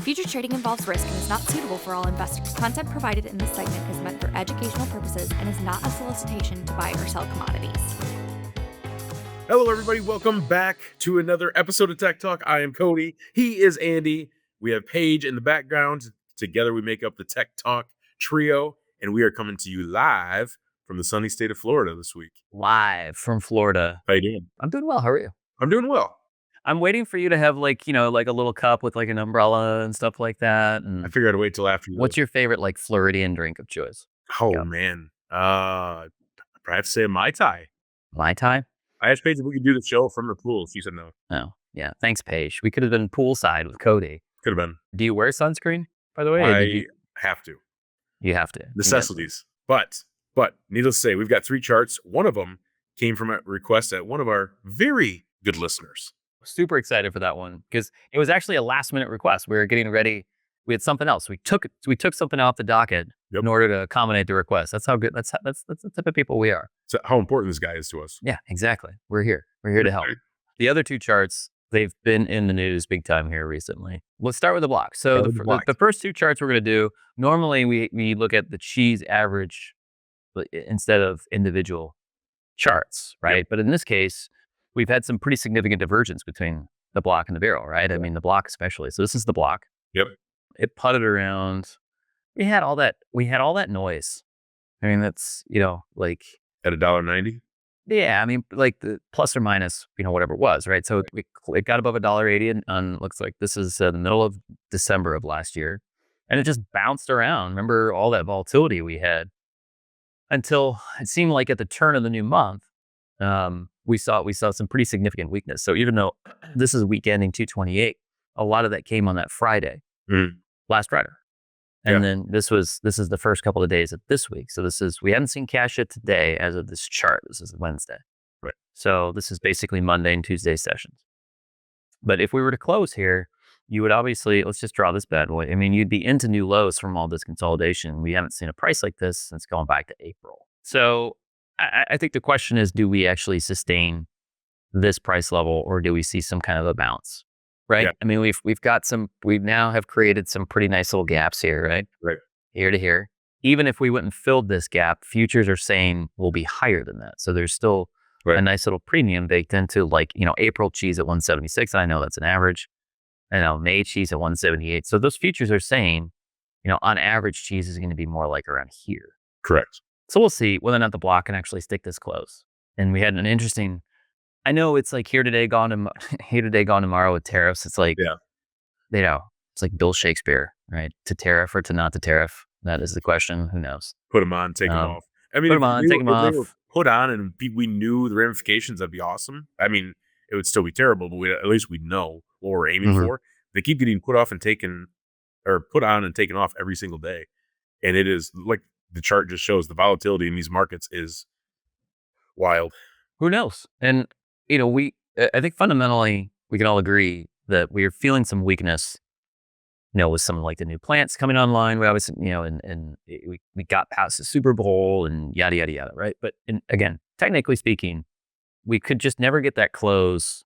Future trading involves risk and is not suitable for all investors. Content provided in this segment is meant for educational purposes and is not a solicitation to buy or sell commodities. Hello, everybody. Welcome back to another episode of Tech Talk. I am Cody. He is Andy. We have Paige in the background. Together, we make up the Tech Talk trio, and we are coming to you live from the sunny state of Florida this week. Live from Florida. How you doing? I'm doing well. How are you? I'm doing well. I'm waiting for you to have like a little cup with like an umbrella and stuff like that. And I figured I'd wait till after you. What's your favorite like Floridian drink of choice? Oh, man. I'd probably have to say a Mai Tai. Mai Tai? I asked Paige if we could do the show from the pool. She said no. Oh, yeah. Thanks, Paige. We could have been poolside with Cody. Could have been. Do you wear sunscreen, by the way? I have to. You have to. Necessities. But needless to say, we've got 3 charts. One of them came from a request at one of our very good listeners. Super excited for that one because it was actually a last minute request. We were getting ready. We had something else. We took something off the docket in order to accommodate the request. That's how good. That's the type of people we are. So how important this guy is to us. Yeah, exactly. We're here. We're here to help. The other 2 charts, they've been in the news big time here recently. Let's start with the block. So the first 2 charts we're going to do, normally we look at the cheese average instead of individual charts, right? Yep. But in this case, we've had some pretty significant divergence between the block and the barrel, right? I mean, the block especially. So this is the block. Yep. It putted around. We had all that noise. I mean, that's, like at $1.90. Yeah, I mean, like the plus or minus, whatever it was, right? So it got above $1.80 and looks like this is the middle of December of last year, and it just bounced around. Remember all that volatility we had until it seemed like at the turn of the new month, we saw some pretty significant weakness. So even though this is week ending 2/28, a lot of that came on that Friday, last Friday. And then this is the first couple of days of this week. So we haven't seen cash yet today as of this chart. This is Wednesday. Right. So this is basically Monday and Tuesday sessions. But if we were to close here, you would obviously, let's just draw this bad boy. I mean, you'd be into new lows from all this consolidation. We haven't seen a price like this since going back to April. So I think the question is, do we actually sustain this price level or do we see some kind of a bounce? Right. Yeah. I mean, we now have created some pretty nice little gaps here, right? Right. Here to here. Even if we went and filled this gap, futures are saying we'll be higher than that. So there's still a nice little premium baked into April cheese at 176. And I know that's an average. I know May cheese at 178. So those futures are saying, on average cheese is going to be more like around here. Correct. So we'll see whether or not the block can actually stick this close. And we had an interesting, I know it's like here today, gone tomorrow with tariffs. It's like, it's like Bill Shakespeare, right? To tariff or to not to tariff. That is the question. Who knows? Put them on, take them off. I mean, put them on, take them off. They were put on and we knew the ramifications, that'd be awesome. I mean, it would still be terrible, but at least we'd know what we're aiming for. They keep getting put on and taken off every single day. And it is like the chart just shows, the volatility in these markets is wild. Who knows? And I think fundamentally we can all agree that we are feeling some weakness, with some like the new plants coming online. We obviously, and we got past the Super Bowl and yada, yada, yada, right? But again, technically speaking, we could just never get that close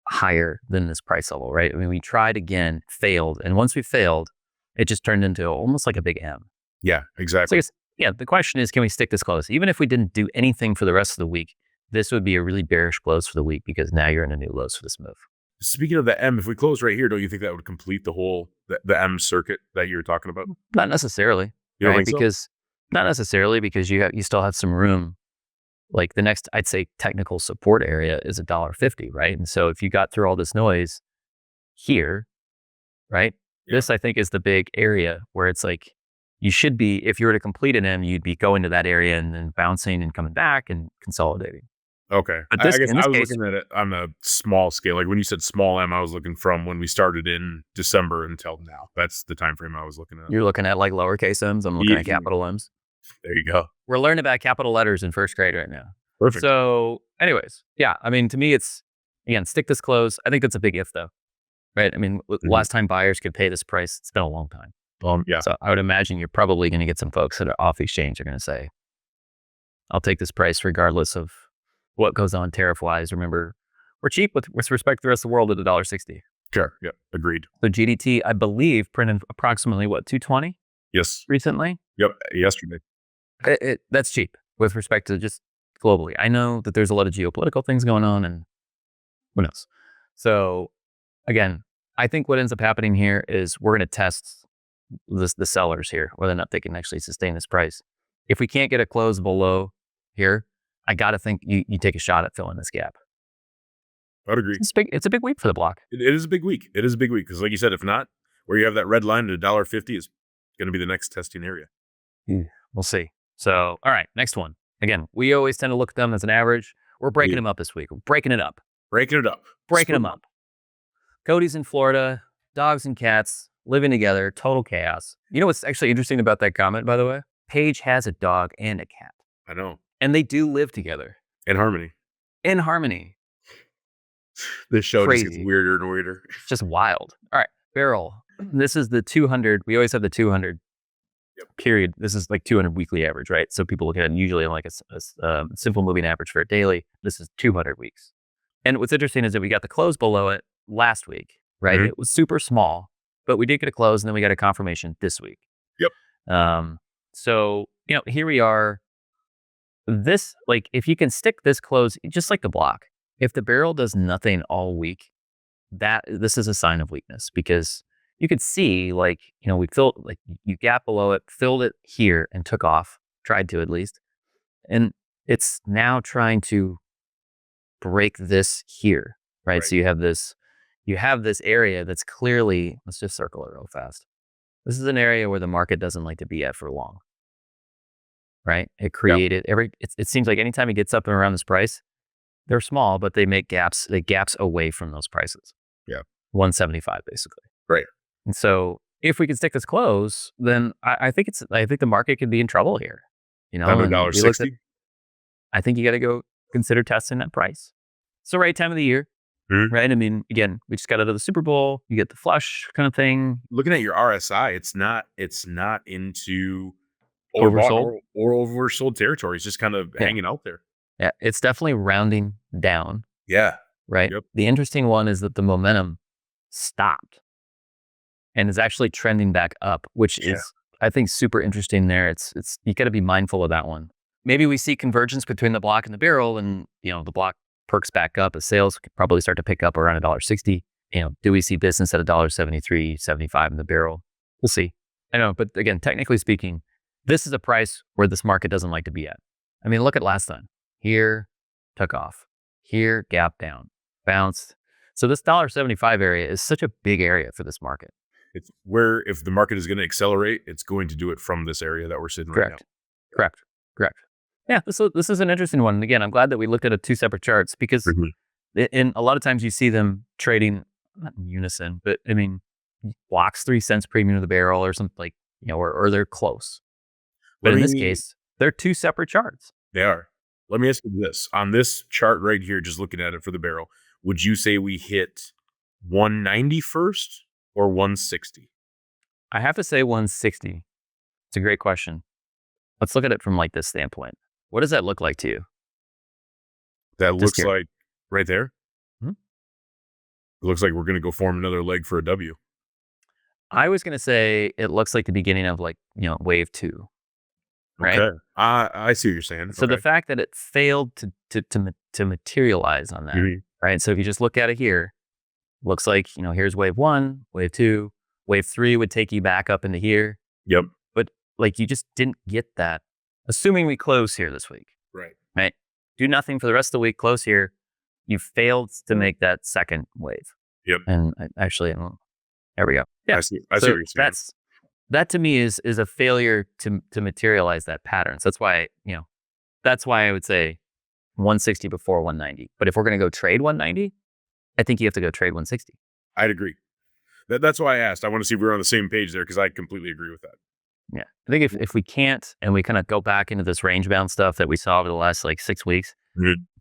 higher than this price level, right? I mean, we tried again, failed. And once we failed, it just turned into almost like a big M. Yeah, exactly. So the question is, can we stick this close? Even if we didn't do anything for the rest of the week, this would be a really bearish close for the week because now you're in a new lows for this move. Speaking of the M, if we close right here, don't you think that would complete the whole, the M circuit that you were talking about? Not necessarily. You don't think so? Not necessarily, because you still have some room. Like the next, I'd say technical support area is $1.50, right? And so if you got through all this noise here, right? Yeah. This I think is the big area where it's like, you should be, if you were to complete an M, you'd be going to that area and then bouncing and coming back and consolidating. Okay. I guess I was looking at it on a small scale. Like when you said small M, I was looking from when we started in December until now. That's the time frame I was looking at. You're looking at like lowercase M's. I'm looking at capital M's. There you go. We're learning about capital letters in first grade right now. Perfect. So anyways, yeah, I mean, to me, it's, again, stick this close. I think that's a big if though, right? I mean, last time buyers could pay this price, it's been a long time. Yeah. So I would imagine you're probably going to get some folks that are off exchange are going to say, I'll take this price regardless of what goes on tariff wise. Remember, we're cheap with respect to the rest of the world at $1.60. Sure. Yeah. Agreed. So GDT, I believe, printed approximately what, 220 Yes. recently? Yep. Yesterday. That's cheap with respect to just globally. I know that there's a lot of geopolitical things going on, and who knows. So again, I think what ends up happening here is we're going to test the sellers here, whether or not they can actually sustain this price. If we can't get a close below here, I got to think you take a shot at filling this gap. I'd agree. It's a big week for the block. It is a big week. It is a big week because, like you said, if not, where you have that red line at $1.50 is going to be the next testing area. We'll see. So, all right, next one. Again, we always tend to look at them as an average. We're breaking them up this week. We're breaking it up. Breaking it up. Breaking them up. Cody's in Florida, dogs and cats living together, total chaos. You know what's actually interesting about that comment, by the way? Paige has a dog and a cat. I know. And they do live together. In harmony. In harmony. This show Crazy. just gets weirder and weirder. It's just wild. All right, barrel. This is the 200. We always have the 200 period. This is like 200 weekly average, right? So people look at it usually like a simple moving average for a daily. This is 200 weeks. And what's interesting is that we got the close below it last week, right? Mm-hmm. It was super small, but we did get a close, and then we got a confirmation this week. Yep. So, here we are. This, like, if you can stick this close, just like the block, if the barrel does nothing all week, this is a sign of weakness, because you could see, like, we filled, like, you gap below it, filled it here and took off, tried to at least. And it's now trying to break this here, right? So you have this area that's clearly, let's just circle it real fast. This is an area where the market doesn't like to be at for long, right? It created it seems like anytime it gets up and around this price, they're small, but they make gaps away from those prices. Yeah. 175 basically. Right. And so if we can stick this close, then I think the market could be in trouble here. Down to $1.60. I think you got to go consider testing that price. It's the right time of the year, right? I mean, again, we just got out of the Super Bowl. You get the flush kind of thing. Looking at your RSI, it's not into Oversold or oversold territory. It's just kind of hanging out there. Yeah, it's definitely rounding down. Yeah. Right. Yep. The interesting one is that the momentum stopped and is actually trending back up, which is, I think, super interesting there. It's you got to be mindful of that one. Maybe we see convergence between the block and the barrel, and the block perks back up as sales could probably start to pick up around $1.60. Do we see business at $1.73, $1.75 in the barrel? We'll see. I know, but again, technically speaking, this is a price where this market doesn't like to be at. I mean, look at last time. Here, took off. Here, gap down, bounced. So this $1.75 area is such a big area for this market. It's where, if the market is going to accelerate, it's going to do it from this area that we're sitting right now. Correct. Yeah, this is an interesting one. And again, I'm glad that we looked at two separate charts, because in a lot of times you see them trading, not in unison, but I mean, blocks 3 cents premium to the barrel or something, like, or they're close. But in this case, they're two separate charts. They are. Let me ask you this. On this chart right here, just looking at it for the barrel, would you say we hit 190 first or 160? I have to say 160. It's a great question. Let's look at it from like this standpoint. What does that look like to you? That looks like right there. It looks like we're going to go form another leg for a W. I was going to say it looks like the beginning of, like, wave 2. Right? Okay. I see what you're saying. So the fact that it failed to materialize on that, right? So if you just look at it here, looks like, here's wave 1, wave 2, wave 3 would take you back up into here. Yep. But, like, you just didn't get that. Assuming we close here this week. Right. Do nothing for the rest of the week, close here. You failed to make that second wave. Yep. And actually, there we go. Yeah. I see what you're saying. That to me is a failure to materialize that pattern. So that's why I would say 160 before 190. But if we're going to go trade 190, I think you have to go trade 160. I'd agree. That's why I asked. I want to see if we're on the same page there, because I completely agree with that. Yeah. I think if we can't, and we kind of go back into this range bound stuff that we saw over the last like 6 weeks,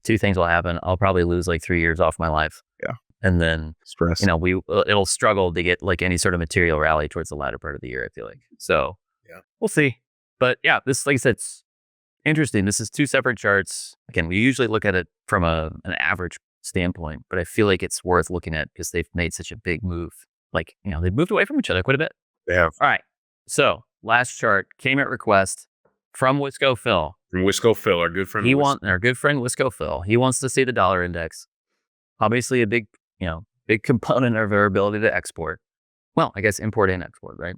two things will happen. I'll probably lose like 3 years off my life. Yeah. And then stress. It'll struggle to get like any sort of material rally towards the latter part of the year, I feel like. So we'll see. But yeah, this, like I said, it's interesting. This is two separate charts. Again, we usually look at it from an average standpoint, but I feel like it's worth looking at because they've made such a big move. Like, they've moved away from each other quite a bit. They have. All right. So last chart came at request from Wisco Phil. From Wisco Phil, our good friend. Our good friend Wisco Phil. He wants to see the dollar index. Obviously a big component of our ability to export. Well, I guess import and export, right?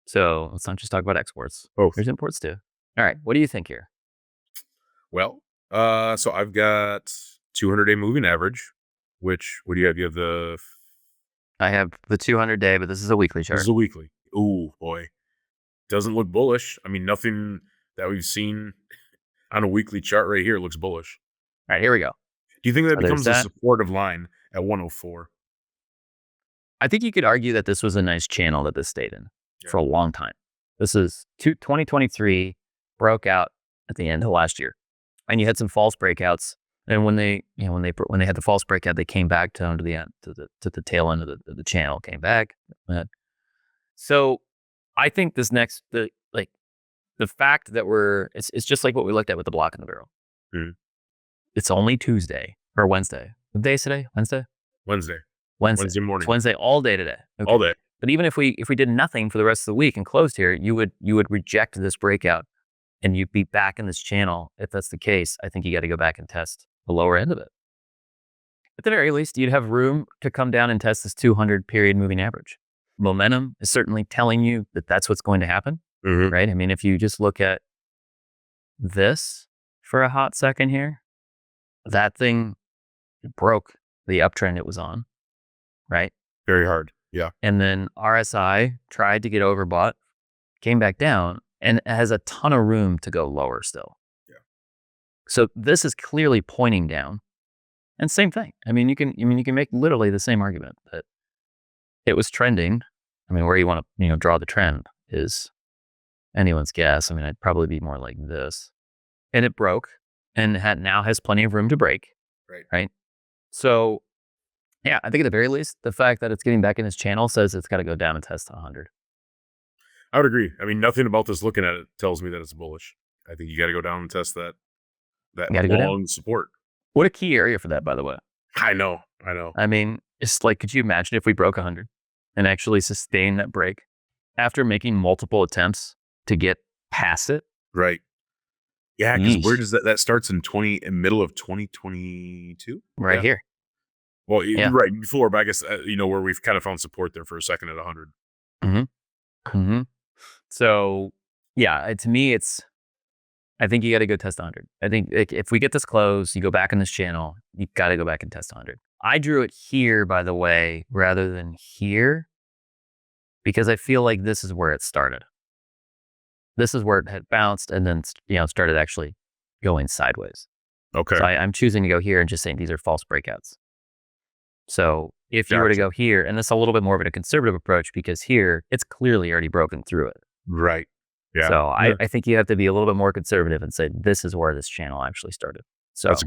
So let's not just talk about exports. Both. There's imports too. All right. What do you think here? Well, so I've got 200-day moving average, which, what do you have? You have I have the 200-day, but this is a weekly chart. This is a weekly. Ooh, boy. Doesn't look bullish. I mean, nothing that we've seen on a weekly chart right here looks bullish. All right, here we go. Do you think that becomes a supportive line at 104? I think you could argue that this was a nice channel that this stayed in for a long time. This is 2023, broke out at the end of last year. And you had some false breakouts. And when they had the false breakout, they came back to the end, to the tail end of the channel, came back. So I think this next, the fact that it's just like what we looked at with the block in the barrel. Mm-hmm. It's only Tuesday or Wednesday. What day is today? Wednesday morning. It's Wednesday all day today. Okay. All day. But even if we did nothing for the rest of the week and closed here, you would reject this breakout and you'd be back in this channel. If that's the case, I think you got to go back and test the lower end of it. At the very least, you'd have room to come down and test this 200 period moving average. Momentum is certainly telling you that that's what's going to happen, right? I mean, if you just look at this for a hot second here, that thing broke the uptrend it was on, right? Very hard. Yeah. And then RSI tried to get overbought, came back down, and it has a ton of room to go lower still. Yeah. So this is clearly pointing down. And same thing. I mean, you can make literally the same argument that it was trending. I mean, where you want to, draw the trend is anyone's guess. I mean, I'd probably be more like this. And it broke and now has plenty of room to break. Right. So yeah, I think at the very least, the fact that it's getting back in this channel says it's got to go down and test 100. I would agree. I mean, nothing about this looking at it tells me that it's bullish. I think you got to go down and test that long support. What a key area for that, by the way. I know. I mean, it's like, could you imagine if we broke 100 and actually sustain that break after making multiple attempts to get past it? Right. Yeah, because where does that starts in middle of 2022? Right here. Well, right before, but I guess, where we've kind of found support there for a second at 100. So, yeah, to me, I think you got to go test 100. I think if we get this close, you go back in this channel, you got to go back and test 100. I drew it here, by the way, rather than here, because I feel like this is where it started. This is where it had bounced and then, started actually going sideways. Okay. So I'm choosing to go here and just saying these are false breakouts. So if you were to go here, and this is a little bit more of a conservative approach because here it's clearly already broken through it. Right. Yeah. So I think you have to be a little bit more conservative and say this is where this channel actually started. So that's a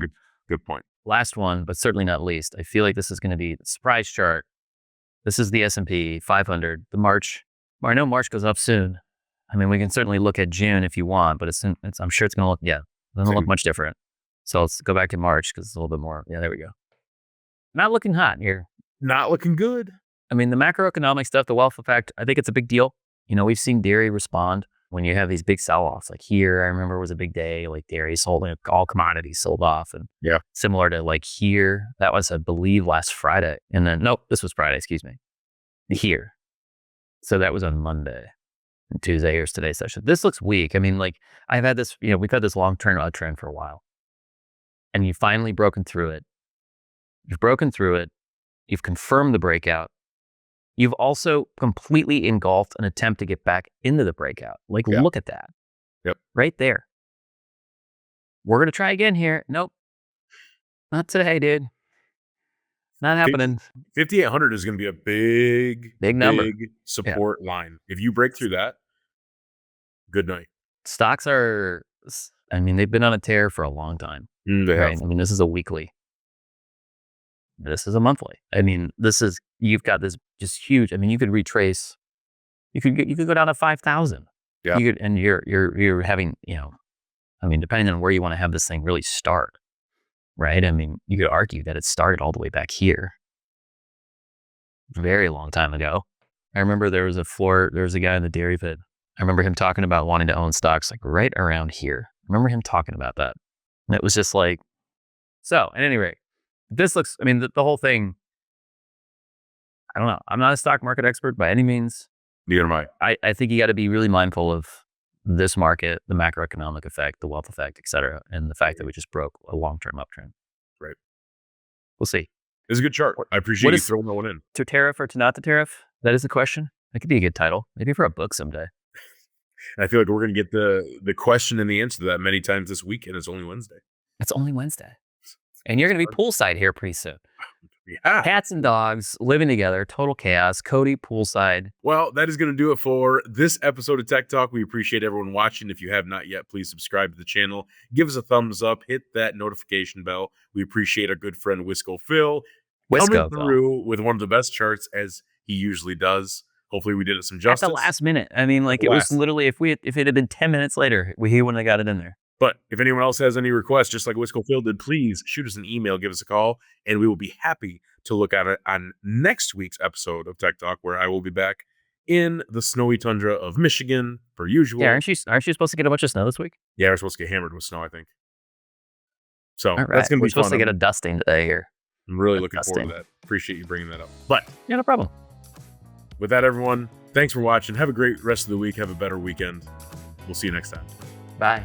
good point. Last one, but certainly not least, I feel like this is going to be the surprise chart. This is the S&P 500. I know March goes up soon. I mean, we can certainly look at June if you want, but I'm sure it's going to look, doesn't look much different. So let's go back to March because it's a little bit more. Yeah, there we go. Not looking hot here. Not looking good. I mean, the macroeconomic stuff, the wealth effect, I think it's a big deal. We've seen dairy respond when you have these big sell-offs. Like here, I remember it was a big day, like dairy sold, all commodities sold off. And similar to like here, that was, I believe, last Friday. And then, nope, this was Friday, excuse me. Here. So that was on Monday. And Tuesday, here's today's session. This looks weak. I mean, like I've had this, we've had this long-term uptrend for a while. And you've finally broken through it. You've broken through it. You've confirmed the breakout. You've also completely engulfed an attempt to get back into the breakout. Like, look at that. Yep. Right there. We're going to try again here. Nope. Not today, dude. Not happening. 5,800 is going to be a big number. Big support line. If you break through that, good night. Stocks are, they've been on a tear for a long time. They have. I mean, this is a weekly. This is a monthly. I mean, you've got this just huge. I mean, you could retrace. You could go down to 5,000. Yeah. And you're having, depending on where you want to have this thing really start. right? I mean, you could argue that it started all the way back here. Very long time ago. I remember there was a guy in the dairy pit. I remember him talking about wanting to own stocks like right around here. I remember him talking about that. And it was just like, so at any rate, this looks, I mean, the whole thing, I don't know. I'm not a stock market expert by any means. Neither am I. I think you got to be really mindful of this market, the macroeconomic effect, the wealth effect, et cetera, and the fact that we just broke a long-term uptrend. Right. We'll see. It's a good chart. I appreciate you throwing that one in. To tariff or to not to tariff? That is the question. That could be a good title. Maybe for a book someday. And I feel like we're going to get the question and the answer to that many times this week, and it's only Wednesday. It's only Wednesday. And you're going to be poolside here pretty soon. Yeah. Cats and dogs living together, total chaos. Cody poolside. Well, that is going to do it for this episode of Tech Talk. We appreciate everyone watching. If you have not yet, please subscribe to the channel. Give us a thumbs up. Hit that notification bell. We appreciate our good friend Wisco Phil coming through with one of the best charts as he usually does. Hopefully we did it some justice. At the last minute. I mean, like it was literally, if it had been 10 minutes later, he wouldn't have got it in there. But if anyone else has any requests, just like Wisco Phil did, please shoot us an email, give us a call, and we will be happy to look at it on next week's episode of Tech Talk, where I will be back in the snowy tundra of Michigan, per usual. Yeah, aren't you supposed to get a bunch of snow this week? Yeah, we're supposed to get hammered with snow, I think. So right. That's going to be fun. We're supposed to get a dusting today here. I'm really looking forward to that. Appreciate you bringing that up. But yeah, no problem. With that, everyone, thanks for watching. Have a great rest of the week. Have a better weekend. We'll see you next time. Bye.